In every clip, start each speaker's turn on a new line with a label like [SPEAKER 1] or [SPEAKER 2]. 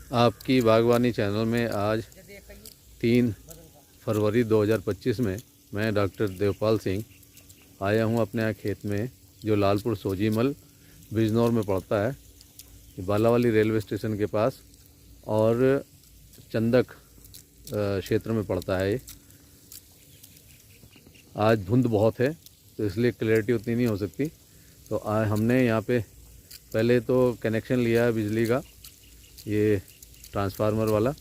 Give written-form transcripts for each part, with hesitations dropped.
[SPEAKER 1] आपकी बागवानी चैनल में आज 3 फरवरी 2025 में मैं डॉक्टर देवपाल सिंह आया हूं अपने यहाँ खेत में, जो लालपुर सोजीमल बिजनौर में पड़ता है, बालावाली रेलवे स्टेशन के पास और चंदक क्षेत्र में पड़ता है। ये आज धुंध बहुत है तो इसलिए क्लैरिटी उतनी नहीं हो सकती। तो आज हमने यहाँ पे पहले तो कनेक्शन लिया है बिजली का, ये ट्रांसफार्मर वाला,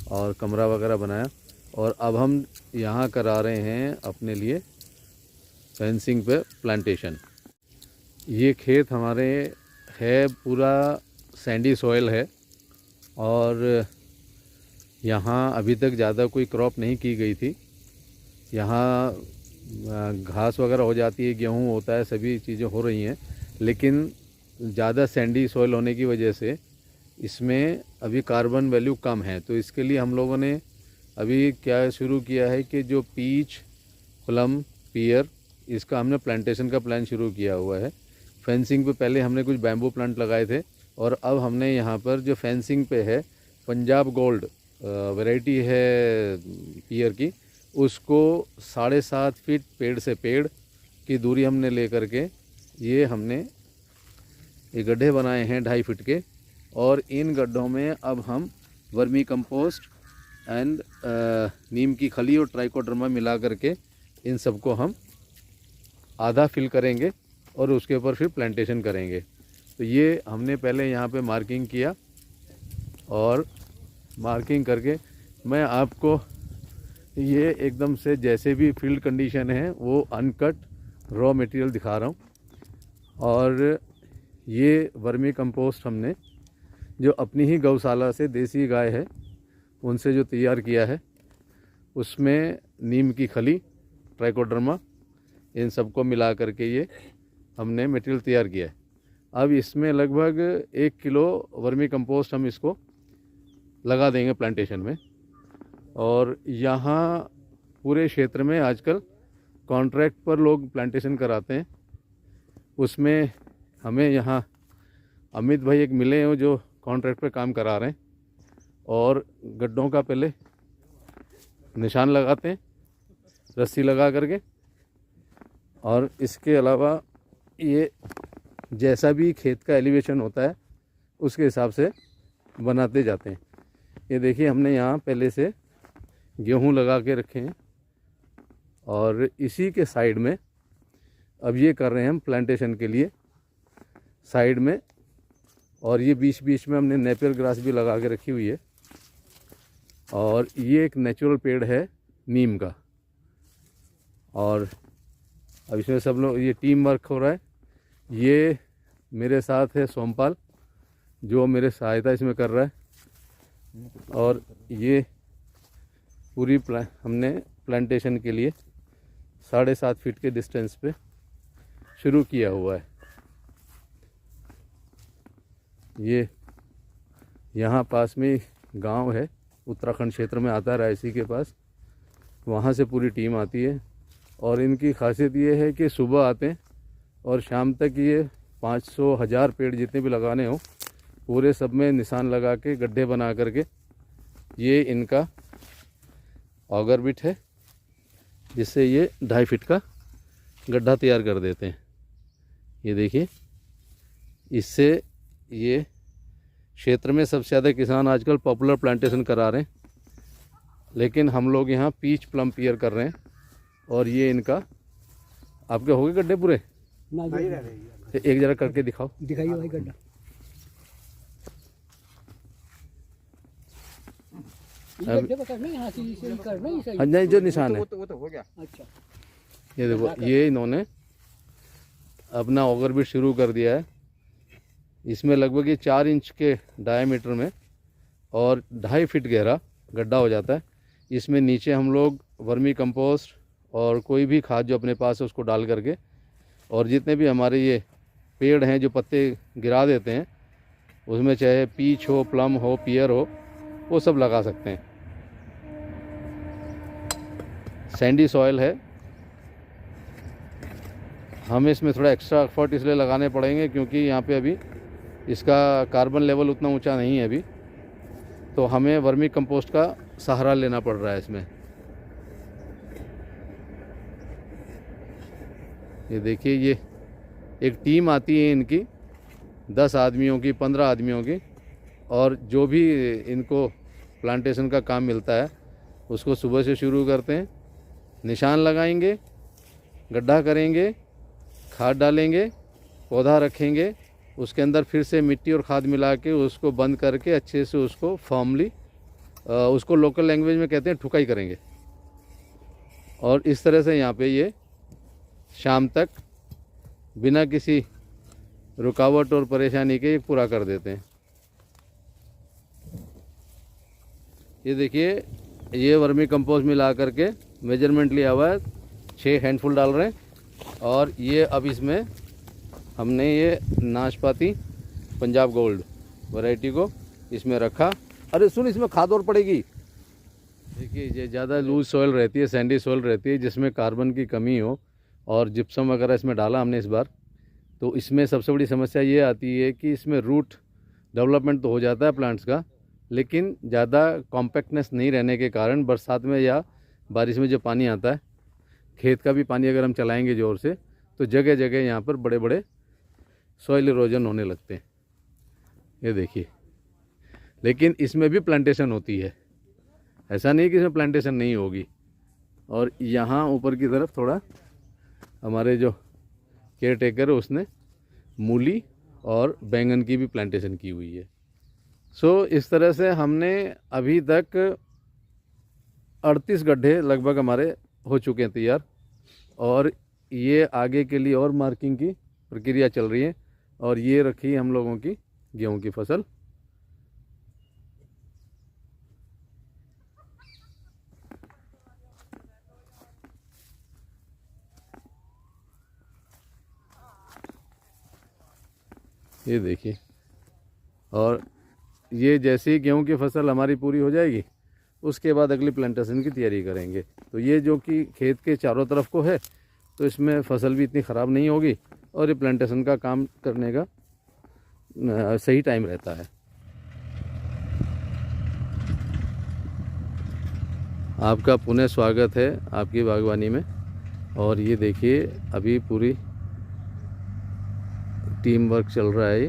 [SPEAKER 1] और कमरा वगैरह बनाया, और अब हम यहाँ करा रहे हैं अपने लिए फेंसिंग पे प्लांटेशन। ये खेत हमारे है पूरा सैंडी सॉइल है और यहाँ अभी तक ज़्यादा कोई क्रॉप नहीं की गई थी। यहाँ घास वगैरह हो जाती है, गेहूँ होता है, सभी चीज़ें हो रही हैं, लेकिन ज़्यादा सैंडी सॉइल होने की वजह से इसमें अभी कार्बन वैल्यू कम है। तो इसके लिए हम लोगों ने अभी क्या शुरू किया है कि जो पीच, प्लम, पियर, इसका हमने प्लांटेशन का प्लान शुरू किया हुआ है। फेंसिंग पे पहले हमने कुछ बैम्बू प्लांट लगाए थे और अब हमने यहाँ पर जो फेंसिंग पे है पंजाब गोल्ड वैरायटी है पियर की, उसको 7.5 फीट पेड़ से पेड़ की दूरी हमने ले करके ये हमने ये गड्ढे बनाए हैं 2.5 फीट के, और इन गड्ढों में अब हम वर्मी कंपोस्ट एंड नीम की खली और ट्राइकोडर्मा मिला करके इन सबको हम आधा फिल करेंगे और उसके ऊपर फिर प्लांटेशन करेंगे। तो ये हमने पहले यहाँ पे मार्किंग किया और मार्किंग करके मैं आपको ये एकदम से जैसे भी फील्ड कंडीशन है वो अनकट रॉ मटेरियल दिखा रहा हूँ। और ये वर्मी कंपोस्ट हमने जो अपनी ही गौशाला से देसी गाय है उनसे जो तैयार किया है, उसमें नीम की खली, ट्राइकोडर्मा, इन सबको मिला करके ये हमने मटेरियल तैयार किया है। अब इसमें लगभग 1 किलो वर्मी कंपोस्ट हम इसको लगा देंगे प्लांटेशन में। और यहाँ पूरे क्षेत्र में आजकल कॉन्ट्रैक्ट पर लोग प्लांटेशन कराते हैं। उसमें हमें यहाँ अमित भाई एक मिले हैं जो कॉन्ट्रैक्ट पे काम करा रहे हैं, और गड्ढों का पहले निशान लगाते हैं रस्सी लगा करके, और इसके अलावा ये जैसा भी खेत का एलिवेशन होता है उसके हिसाब से बनाते जाते हैं। ये देखिए हमने यहाँ पहले से गेहूँ लगा के रखे हैं और इसी के साइड में अब ये कर रहे हैं हम प्लांटेशन के लिए साइड में, और ये बीच बीच में हमने नेपियर ग्रास भी लगा के रखी हुई है। और ये एक नेचुरल पेड़ है नीम का, और अब इसमें सब लोग ये टीम वर्क हो रहा है। ये मेरे साथ है सोमपाल जो मेरे सहायता इसमें कर रहा है, और ये पूरी हमने प्लांटेशन के लिए 7.5 फीट के डिस्टेंस पे शुरू किया हुआ है। ये यहाँ पास में गांव है, उत्तराखंड क्षेत्र में आता है, रायसी के पास, वहाँ से पूरी टीम आती है। और इनकी खासियत ये है कि सुबह आते हैं और शाम तक ये 500-1000 पेड़ जितने भी लगाने हो पूरे सब में निशान लगा के गड्ढे बना करके ये इनका ऑगर बिट है, जिससे ये 2.5 फीट का गड्ढा तैयार कर देते हैं। ये देखिए, इससे ये क्षेत्र में सबसे ज़्यादा किसान आजकल पॉपुलर प्लांटेशन करा रहे हैं, लेकिन हम लोग यहाँ पीच, प्लम, पियर कर रहे हैं। और ये इनका आपके हो गए गड्ढे पूरे? तो एक जरा करके दिखाओ,
[SPEAKER 2] दिखाइए भाई गड्ढा।
[SPEAKER 1] हाँ नहीं, जो निशान है
[SPEAKER 2] वो तो हो गया। अच्छा,
[SPEAKER 1] ये देखो, ये इन्होंने अपना ऑगर बिट शुरू कर दिया है। इसमें लगभग ये 4 इंच के डायमीटर में और 2.5 फीट गहरा गड्ढा हो जाता है। इसमें नीचे हम लोग वर्मी कंपोस्ट और कोई भी खाद जो अपने पास है उसको डाल करके, और जितने भी हमारे ये पेड़ हैं जो पत्ते गिरा देते हैं, उसमें चाहे पीच हो, प्लम हो, पियर हो, वो सब लगा सकते हैं। सैंडी सॉइल है, हमें इसमें थोड़ा एक्स्ट्रा एफर्ट इसलिए लगाने पड़ेंगे क्योंकि यहाँ पे अभी इसका कार्बन लेवल उतना ऊंचा नहीं है अभी। तो हमें वर्मी कंपोस्ट का सहारा लेना पड़ रहा है इसमें। ये देखिए, ये एक टीम आती है इनकी 10 आदमियों की, 15 आदमियों की, और जो भी इनको प्लांटेशन का काम मिलता है उसको सुबह से शुरू करते हैं। निशान लगाएंगे, गड्ढा करेंगे, खाद डालेंगे, पौधा रखेंगे, उसके अंदर फिर से मिट्टी और खाद मिला के उसको बंद करके अच्छे से उसको फॉर्मली, उसको लोकल लैंग्वेज में कहते हैं ठुकाई करेंगे। और इस तरह से यहाँ पे ये शाम तक बिना किसी रुकावट और परेशानी के पूरा कर देते हैं। ये देखिए, ये वर्मी कंपोस्ट मिला करके मेजरमेंट लिया हुआ है, 6 हैंडफुल डाल रहे हैं। और ये अब इसमें हमने ये नाशपाती पंजाब गोल्ड वैरायटी को इसमें रखा। अरे सुन, इसमें खाद और पड़ेगी। देखिए, ये ज़्यादा लूज सॉइल रहती है, सैंडी सॉइल रहती है, जिसमें कार्बन की कमी हो, और जिप्सम वगैरह इसमें डाला हमने इस बार, तो इसमें सबसे बड़ी समस्या ये आती है कि इसमें रूट डेवलपमेंट तो हो जाता है प्लांट्स का, लेकिन ज़्यादा कॉम्पैक्टनेस नहीं रहने के कारण बरसात में या बारिश में जो पानी आता है, खेत का भी पानी अगर हम चलाएंगे ज़ोर से, तो जगह जगह यहाँ पर बड़े बड़े सॉइल इरोजन होने लगते हैं। ये देखिए, लेकिन इसमें भी प्लांटेशन होती है, ऐसा नहीं कि इसमें प्लांटेशन नहीं होगी। और यहाँ ऊपर की तरफ थोड़ा हमारे जो केयर टेकर है उसने मूली और बैंगन की भी प्लांटेशन की हुई है। सो इस तरह से हमने अभी तक 38 गड्ढे लगभग हमारे हो चुके हैं तैयार, और ये आगे के लिए और मार्किंग की प्रक्रिया चल रही है। और ये रखी हम लोगों की गेहूं की फसल। ये देखिए, और ये जैसे ही गेहूं की फसल हमारी पूरी हो जाएगी, उसके बाद अगली प्लांटेशन की तैयारी करेंगे। तो ये जो कि खेत के चारों तरफ को है, तो इसमें फसल भी इतनी ख़राब नहीं होगी, और ये प्लांटेशन का काम करने का सही टाइम रहता है। आपका पुनः स्वागत है आपकी बागवानी में। और ये देखिए, अभी पूरी टीम वर्क चल रहा है।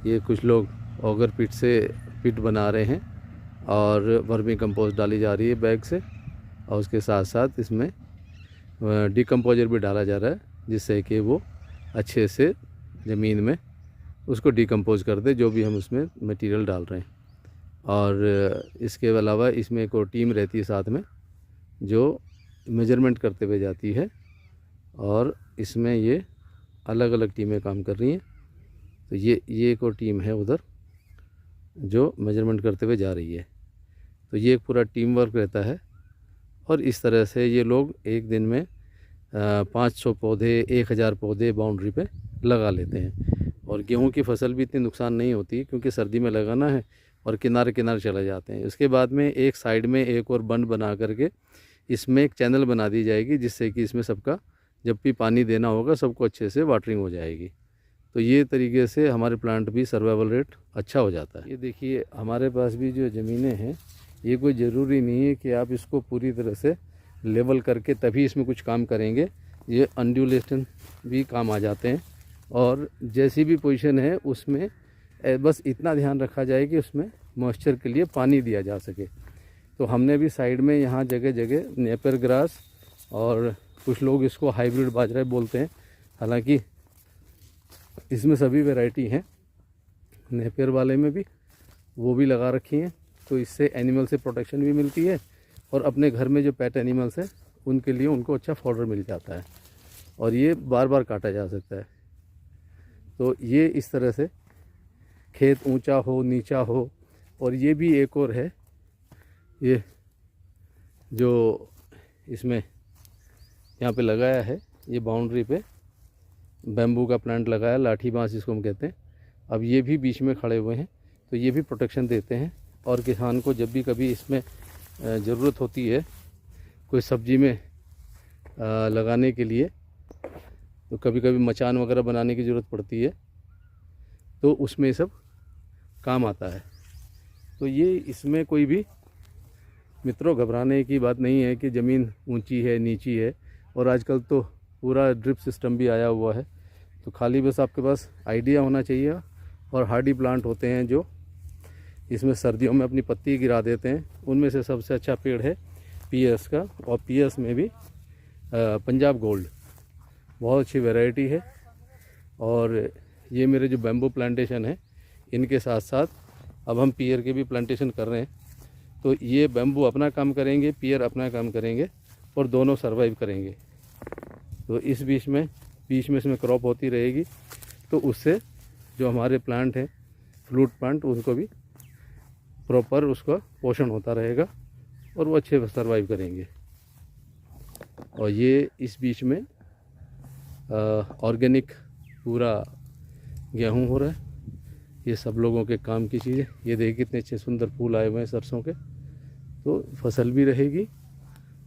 [SPEAKER 1] ये कुछ लोग ऑगर पिट से पिट बना रहे हैं, और वर्मी कंपोस्ट डाली जा रही है बैग से, और उसके साथ साथ इसमें डिकम्पोजर भी डाला जा रहा है, जिससे कि वो अच्छे से ज़मीन में उसको डिकम्पोज कर दे जो भी हम उसमें मटेरियल डाल रहे हैं। और इसके अलावा इसमें एक और टीम रहती है साथ में, जो मेजरमेंट करते हुए जाती है, और इसमें ये अलग अलग टीमें काम कर रही हैं। तो ये एक और टीम है उधर जो मेजरमेंट करते हुए जा रही है। तो ये एक पूरा टीम वर्क रहता है, और इस तरह से ये लोग एक दिन में 500 पौधे, 1000 पौधे बाउंड्री पे लगा लेते हैं। और गेहूं की फसल भी इतनी नुकसान नहीं होती, क्योंकि सर्दी में लगाना है और किनारे किनारे चले जाते हैं। उसके बाद में एक साइड में एक और बंड बना करके इसमें एक चैनल बना दी जाएगी, जिससे कि इसमें सबका जब भी पानी देना होगा सबको अच्छे से वाटरिंग हो जाएगी। तो ये तरीके से हमारे प्लांट भी सर्वाइवल रेट अच्छा हो जाता है। ये देखिए, हमारे पास भी जो ज़मीनें हैं, ये कोई ज़रूरी नहीं है कि आप इसको पूरी तरह से लेवल करके तभी इसमें कुछ काम करेंगे। ये अनड्यूलेशन भी काम आ जाते हैं, और जैसी भी पोजीशन है उसमें बस इतना ध्यान रखा जाए कि उसमें मॉइस्चर के लिए पानी दिया जा सके। तो हमने भी साइड में यहाँ जगह जगह नेपियर ग्रास, और कुछ लोग इसको हाइब्रिड बाजरा बोलते हैं, हालांकि इसमें सभी वैरायटी हैं, नेपियर वाले में भी वो भी लगा रखी हैं। तो इससे एनिमल से प्रोटेक्शन भी मिलती है, और अपने घर में जो पेट एनिमल्स हैं उनके लिए उनको अच्छा फॉडर मिल जाता है, और ये बार बार काटा जा सकता है। तो ये इस तरह से खेत ऊंचा हो नीचा हो। और ये भी एक और है, ये जो इसमें यहाँ पे लगाया है, ये बाउंड्री पे बैम्बू का प्लांट लगाया, लाठी बांस जिसको हम कहते हैं। अब ये भी बीच में खड़े हुए हैं, तो ये भी प्रोटेक्शन देते हैं। और किसान को जब भी कभी इसमें ज़रूरत होती है कोई सब्जी में लगाने के लिए, तो कभी कभी मचान वगैरह बनाने की ज़रूरत पड़ती है, तो उसमें सब काम आता है। तो ये इसमें कोई भी मित्रों घबराने की बात नहीं है कि ज़मीन ऊंची है नीची है, और आजकल तो पूरा ड्रिप सिस्टम भी आया हुआ है। तो खाली बस आपके पास आइडिया होना चाहिए। और हार्डी प्लांट होते हैं जो इसमें सर्दियों में अपनी पत्ती गिरा देते हैं, उनमें से सबसे अच्छा पेड़ है पीएस का। और पीएस में भी पंजाब गोल्ड बहुत अच्छी वैरायटी है। और ये मेरे जो बैम्बू प्लांटेशन है इनके साथ साथ अब हम पियर के भी प्लांटेशन कर रहे हैं। तो ये बैम्बू अपना काम करेंगे, पियर अपना काम करेंगे, और दोनों सर्वाइव करेंगे। तो इस बीच में इसमें क्रॉप होती रहेगी, तो उससे जो हमारे प्लांट हैं फ्रूट प्लांट उसको भी प्रॉपर उसका पोषण होता रहेगा और वो अच्छे सर्वाइव करेंगे। और ये इस बीच में ऑर्गेनिक पूरा गेहूं हो रहा है। ये सब लोगों के काम की चीज़ है। ये देखिए कितने अच्छे सुंदर फूल आए हुए हैं सरसों के। तो फसल भी रहेगी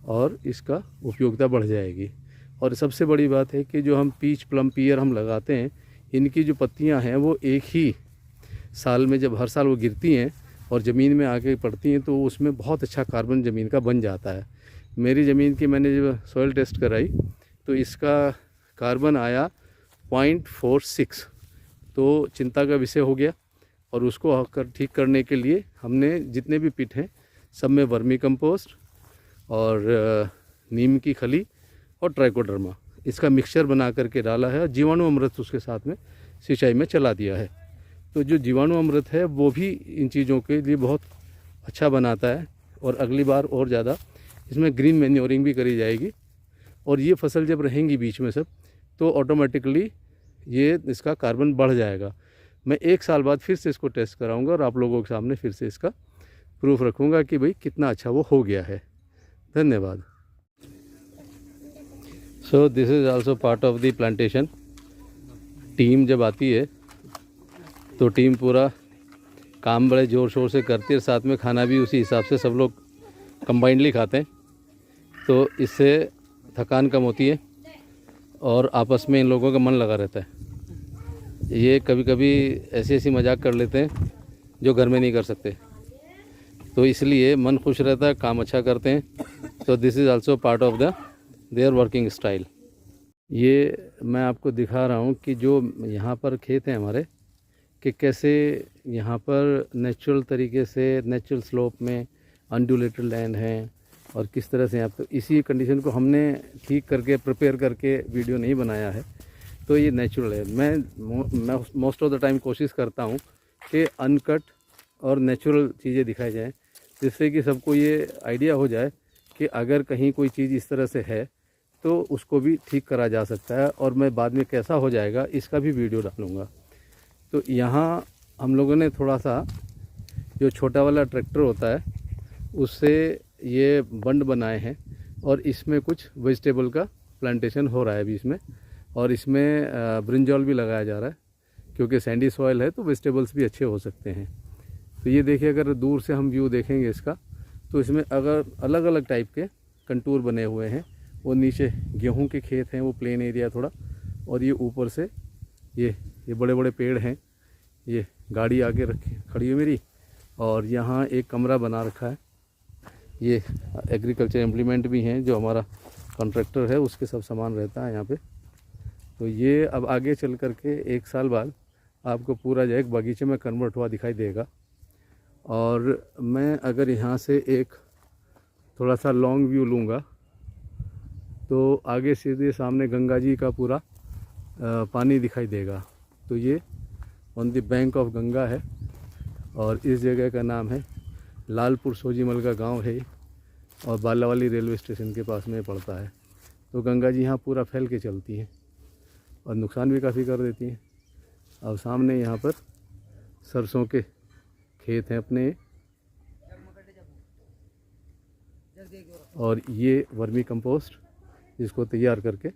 [SPEAKER 1] और इसका उपयोगिता बढ़ जाएगी। और सबसे बड़ी बात है कि जो हम पीच प्लम पियर हम लगाते हैं, इनकी जो पत्तियां हैं वो एक ही साल में, जब हर साल वो गिरती हैं और ज़मीन में आके पड़ती हैं, तो उसमें बहुत अच्छा कार्बन ज़मीन का बन जाता है। मेरी ज़मीन की मैंने जब सॉइल टेस्ट कराई तो इसका कार्बन आया 0.46। तो चिंता का विषय हो गया। और उसको ठीक करने के लिए हमने जितने भी पिट हैं सब में वर्मी कंपोस्ट और नीम की खली और ट्राइकोडर्मा इसका मिक्सचर बना करके डाला है, और जीवाणु अमृत उसके साथ में सिंचाई में चला दिया है। तो जो जीवाणु अमृत है वो भी इन चीज़ों के लिए बहुत अच्छा बनाता है। और अगली बार और ज़्यादा इसमें ग्रीन मैन्योरिंग भी करी जाएगी। और ये फसल जब रहेंगी बीच में सब, तो ऑटोमेटिकली ये इसका कार्बन बढ़ जाएगा। मैं 1 साल बाद फिर से इसको टेस्ट कराऊंगा और आप लोगों के सामने फिर से इसका प्रूफ रखूंगा कि भाई कितना अच्छा वो हो गया है। धन्यवाद। So this is also part of the plantation. Team जब आती है तो टीम पूरा काम बड़े ज़ोर शोर से करती है, साथ में खाना भी उसी हिसाब से सब लोग कंबाइंडली खाते हैं। तो इससे थकान कम होती है और आपस में इन लोगों का मन लगा रहता है। ये कभी कभी ऐसी मजाक कर लेते हैं जो घर में नहीं कर सकते, तो इसलिए मन खुश रहता है, काम अच्छा करते हैं। तो this is also part of the their working style. ये मैं आपको दिखा रहा हूँ कि जो यहाँ पर खेत हैं हमारे, कि कैसे यहाँ पर नेचुरल तरीके से नेचुरल स्लोप में अनड्यूलेटेड लैंड है, और किस तरह से यहाँ पर इसी कंडीशन को हमने ठीक करके प्रिपेयर करके वीडियो नहीं बनाया है। तो ये नेचुरल है। मैं मोस्ट ऑफ द टाइम कोशिश करता हूँ कि अनकट और नेचुरल चीज़ें दिखाई जाएँ, जिससे कि सबको ये आइडिया हो जाए कि अगर कहीं कोई चीज़ इस तरह से है तो उसको भी ठीक करा जा सकता है। और मैं बाद में कैसा हो जाएगा इसका भी वीडियो डालूँगा। तो यहाँ हम लोगों ने थोड़ा सा जो छोटा वाला ट्रैक्टर होता है उससे ये बंड बनाए हैं, और इसमें कुछ वेजिटेबल का प्लांटेशन हो रहा है अभी इसमें। और इसमें ब्रिंजॉल भी लगाया जा रहा है, क्योंकि सैंडी सॉइल है तो वेजिटेबल्स भी अच्छे हो सकते हैं। तो ये देखिए, अगर दूर से हम व्यू देखेंगे इसका, तो इसमें अगर अलग अलग टाइप के कंटूर बने हुए हैं। वो नीचे गेहूं के खेत हैं, वो प्लेन एरिया थोड़ा, और ये ऊपर से ये बड़े बड़े पेड़ हैं। ये गाड़ी आगे रखी खड़ी है मेरी, और यहाँ एक कमरा बना रखा है। ये एग्रीकल्चर इम्प्लीमेंट भी हैं, जो हमारा कॉन्ट्रैक्टर है उसके सब सामान रहता है यहाँ पे। तो ये अब आगे चल कर के 1 साल बाद आपको पूरा जो एक बगीचे में कन्वर्ट हुआ दिखाई देगा। और मैं अगर यहाँ से एक थोड़ा सा लॉन्ग व्यू लूँगा तो आगे सीधे सामने गंगा जी का पूरा पानी दिखाई देगा। तो ये on the bank of Ganga है, और इस जगह का नाम है लालपुर सोजीमल का गांव है, और बालावाली रेलवे स्टेशन के पास में पड़ता है। तो गंगा जी यहाँ पूरा फैल के चलती हैं और नुकसान भी काफ़ी कर देती हैं। अब सामने यहाँ पर सरसों के खेत हैं अपने, और ये वर्मी कंपोस्ट जिसको तैयार करके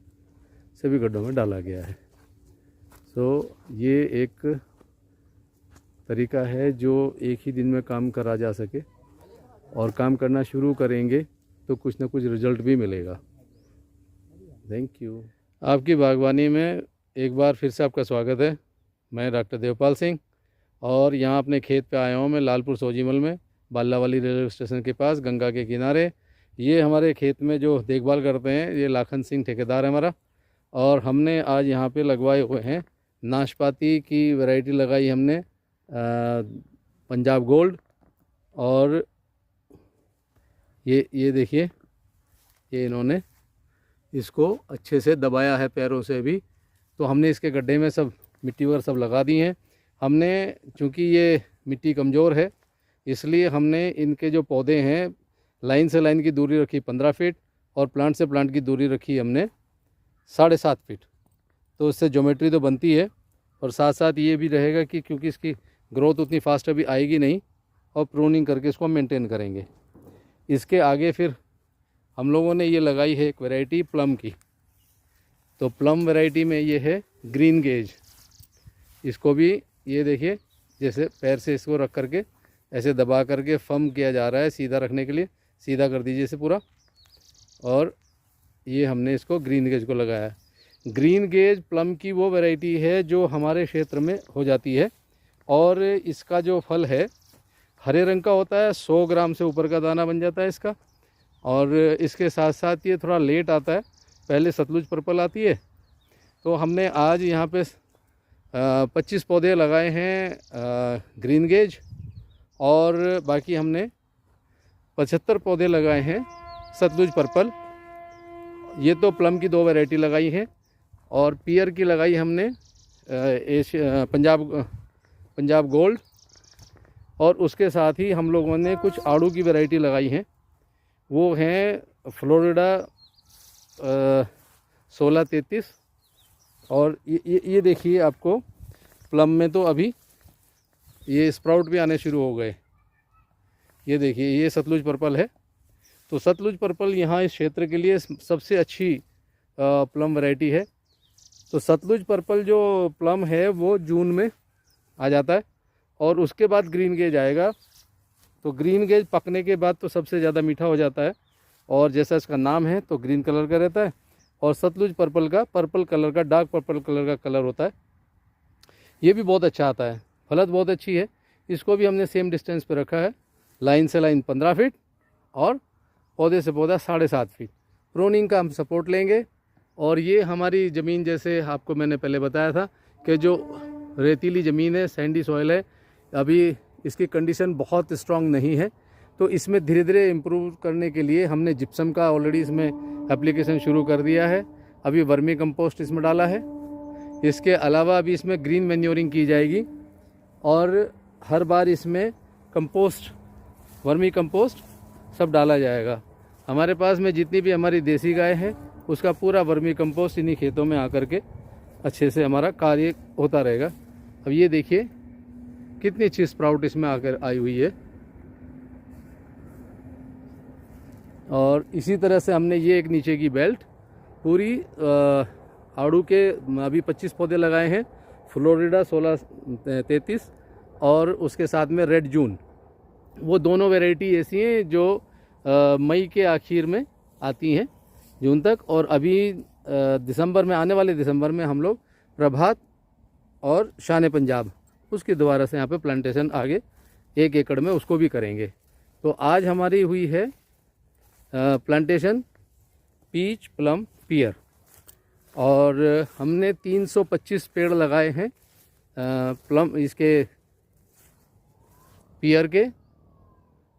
[SPEAKER 1] सभी गड्ढों में डाला गया है। तो ये एक तरीका है जो एक ही दिन में काम करा जा सके, और काम करना शुरू करेंगे तो कुछ ना कुछ रिजल्ट भी मिलेगा। Thank you. आपकी बागवानी में एक बार फिर से आपका स्वागत है। मैं डॉक्टर देवपाल सिंह, और यहाँ अपने खेत पे आया हूँ मैं, लालपुर सोजीमल में, बालावाली रेलवे स्टेशन के पास, गंगा के किनारे। ये हमारे खेत में जो देखभाल करते हैं ये लाखन सिंह ठेकेदार है हमारा। और हमने आज यहाँ पे लगवाए हुए हैं नाशपाती की वैरायटी लगाई हमने, पंजाब गोल्ड। और ये देखिए, ये इन्होंने इसको अच्छे से दबाया है पैरों से भी। तो हमने इसके गड्ढे में सब मिट्टी वगैरह सब लगा दी हैं हमने। चूँकि ये मिट्टी कमज़ोर है इसलिए हमने इनके जो पौधे हैं, लाइन से लाइन की दूरी रखी 15 फीट और प्लांट से प्लांट की दूरी रखी हमने 7.5 फीट। तो इससे ज्योमेट्री तो बनती है और साथ साथ ये भी रहेगा कि क्योंकि इसकी ग्रोथ उतनी फास्ट अभी आएगी नहीं, और प्रूनिंग करके इसको मेंटेन करेंगे। इसके आगे फिर हम लोगों ने ये लगाई है एक वैरायटी प्लम की। तो प्लम वैरायटी में ये है ग्रीन गेज। इसको भी ये देखिए, जैसे पैर से इसको रख करके ऐसे दबा करके फर्म किया जा रहा है सीधा रखने के लिए। सीधा कर दीजिए इसे पूरा। और ये हमने इसको ग्रीन गेज को लगाया है। ग्रीन गेज प्लम की वो वैरायटी है जो हमारे क्षेत्र में हो जाती है, और इसका जो फल है हरे रंग का होता है। 100 ग्राम से ऊपर का दाना बन जाता है इसका। और इसके साथ साथ ये थोड़ा लेट आता है, पहले सतलुज पर्पल आती है। तो हमने आज यहाँ पे 25 पौधे लगाए हैं ग्रीन गेज, और बाकी हमने 75 पौधे लगाए हैं सतलुज पर्पल। ये तो प्लम की 2 वैरायटी लगाई है, और पियर की लगाई हमने पंजाब गोल्ड। और उसके साथ ही हम लोगों ने कुछ आड़ू की वैरायटी लगाई हैं, वो हैं फ्लोरिडा 1633। और ये देखिए, आपको प्लम में तो अभी ये स्प्राउट भी आने शुरू हो गए। ये देखिए, ये सतलुज पर्पल है। तो सतलुज पर्पल यहाँ इस क्षेत्र के लिए सबसे अच्छी प्लम वैरायटी है। तो सतलुज पर्पल जो प्लम है वो जून में आ जाता है, और उसके बाद ग्रीन गेज आएगा। तो ग्रीन गेज पकने के बाद तो सबसे ज़्यादा मीठा हो जाता है, और जैसा इसका नाम है तो ग्रीन कलर का रहता है। और सतलुज पर्पल का पर्पल कलर का, डार्क पर्पल कलर का कलर होता है। ये भी बहुत अच्छा आता है, फलत बहुत अच्छी है। इसको भी हमने सेम डिस्टेंस पे रखा है, लाइन से लाइन 15 फीट और पौधे से पौधा 7.5 फीट। प्रूनिंग का हम सपोर्ट लेंगे। और ये हमारी ज़मीन, जैसे आपको मैंने पहले बताया था कि जो रेतीली ज़मीन है, सैंडी सॉइल है, अभी इसकी कंडीशन बहुत स्ट्रांग नहीं है। तो इसमें धीरे धीरे इम्प्रूव करने के लिए हमने जिप्सम का ऑलरेडी इसमें एप्लीकेशन शुरू कर दिया है। अभी वर्मी कंपोस्ट इसमें डाला है। इसके अलावा अभी इसमें ग्रीन मैन्योरिंग की जाएगी, और हर बार इसमें कंपोस्ट, वर्मी कंपोस्ट सब डाला जाएगा। हमारे पास में जितनी भी हमारी देसी गाय है उसका पूरा वर्मी कंपोस्ट इन्हीं खेतों में आकर के अच्छे से हमारा कार्य होता रहेगा। अब ये देखिए कितनी अच्छी स्प्राउट इसमें आकर आई हुई है। और इसी तरह से हमने ये एक नीचे की बेल्ट पूरी आड़ू के अभी 25 पौधे लगाए हैं, फ्लोरिडा 1633 और उसके साथ में रेड जून। वो दोनों वैरायटी ऐसी हैं जो मई के आखिर में आती हैं, जून तक। और अभी दिसंबर में, आने वाले दिसंबर में हम लोग प्रभात और शान पंजाब उसके द्वारा से यहाँ पे प्लांटेशन आगे 1 एकड़ में उसको भी करेंगे। तो आज हमारी हुई है प्लांटेशन पीच, प्लम, पियर, और हमने 325 पेड़ लगाए हैं प्लम, इसके पियर के।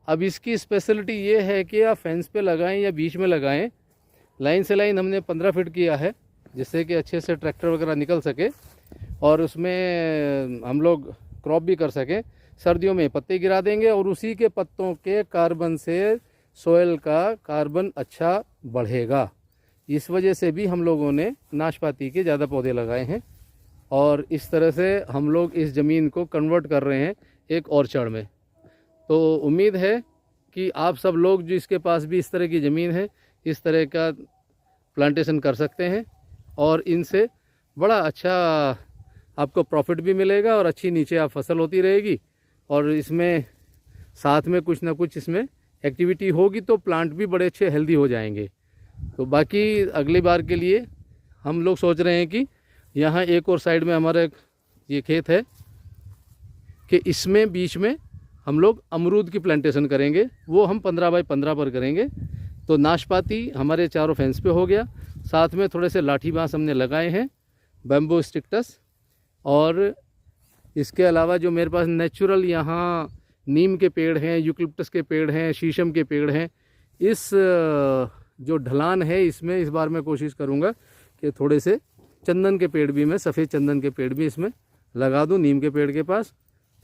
[SPEAKER 1] अब इसकी स्पेशलिटी ये है कि आप फेंस पे लगाएं या बीच में लगाएं। लाइन से लाइन हमने 15 फीट किया है, जिससे कि अच्छे से ट्रैक्टर वगैरह निकल सके और उसमें हम लोग क्रॉप भी कर सकें। सर्दियों में पत्ते गिरा देंगे और उसी के पत्तों के कार्बन से सोयल का कार्बन अच्छा बढ़ेगा। इस वजह से भी हम लोगों ने नाशपाती के ज़्यादा पौधे लगाए हैं, और इस तरह से हम लोग इस ज़मीन को कन्वर्ट कर रहे हैं एक ऑर्चर्ड में। तो उम्मीद है कि आप सब लोग जो इसके पास भी इस तरह की ज़मीन है, इस तरह का प्लांटेशन कर सकते हैं, और इनसे बड़ा अच्छा आपको प्रॉफिट भी मिलेगा और अच्छी नीचे आप फसल होती रहेगी। और इसमें साथ में कुछ ना कुछ इसमें एक्टिविटी होगी तो प्लांट भी बड़े अच्छे हेल्दी हो जाएंगे। तो बाकी अगली बार के लिए हम लोग सोच रहे हैं कि यहाँ एक और साइड में हमारा ये खेत है, कि इसमें बीच में हम लोग अमरूद की प्लांटेशन करेंगे, वो हम 15 बाई 15 पर करेंगे। तो नाशपाती हमारे चारों फेंस पे हो गया, साथ में थोड़े से लाठी बांस हमने लगाए हैं, बैम्बू स्टिक्टस, और इसके अलावा जो मेरे पास नेचुरल यहाँ नीम के पेड़ हैं, यूकलिप्टस के पेड़ हैं, शीशम के पेड़ हैं, इस जो ढलान है इसमें इस बार मैं कोशिश करूँगा कि थोड़े से चंदन के पेड़ भी, मैं सफ़ेद चंदन के पेड़ भी इसमें लगा दूँ नीम के पेड़ के पास।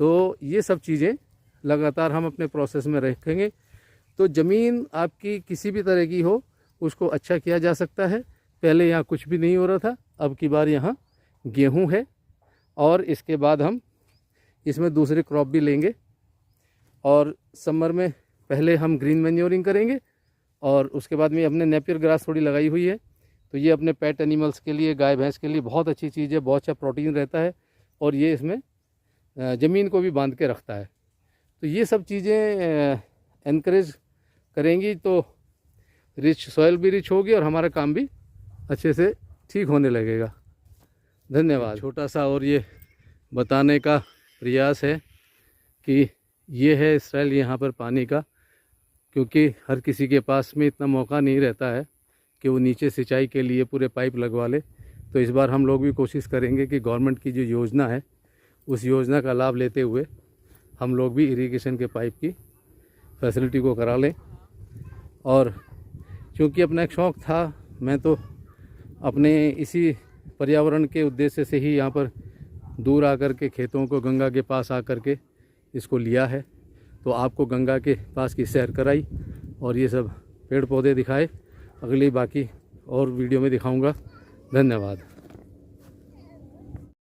[SPEAKER 1] तो ये सब चीज़ें लगातार हम अपने प्रोसेस में रखेंगे। तो ज़मीन आपकी किसी भी तरह की हो, उसको अच्छा किया जा सकता है। पहले यहाँ कुछ भी नहीं हो रहा था, अब की बार यहाँ गेहूँ है, और इसके बाद हम इसमें दूसरे क्रॉप भी लेंगे। और समर में पहले हम ग्रीन मैन्योरिंग करेंगे, और उसके बाद में अपने नेपियर ग्रास थोड़ी लगाई हुई है। तो ये अपने पेट एनिमल्स के लिए, गाय भैंस के लिए बहुत अच्छी चीज़ है, बहुत अच्छा प्रोटीन रहता है, और ये इसमें ज़मीन को भी बांध के रखता है। तो ये सब चीज़ें एनकरेज करेंगी तो रिच सॉइल भी रिच होगी, और हमारा काम भी अच्छे से ठीक होने लगेगा। धन्यवाद। छोटा सा और ये बताने का प्रयास है कि ये है स्टाइल यहाँ पर पानी का, क्योंकि हर किसी के पास में इतना मौका नहीं रहता है कि वो नीचे सिंचाई के लिए पूरे पाइप लगवा ले। तो इस बार हम लोग भी कोशिश करेंगे कि गवर्नमेंट की जो योजना है उस योजना का लाभ लेते हुए हम लोग भी इरिगेशन के पाइप की फैसिलिटी को करा लें। और क्योंकि अपना एक शौक़ था, मैं तो अपने इसी पर्यावरण के उद्देश्य से ही यहाँ पर दूर आकर के खेतों को गंगा के पास आकर के इसको लिया है। तो आपको गंगा के पास की सैर कराई और ये सब पेड़ पौधे दिखाए। अगली बाकी और वीडियो में दिखाऊंगा। धन्यवाद।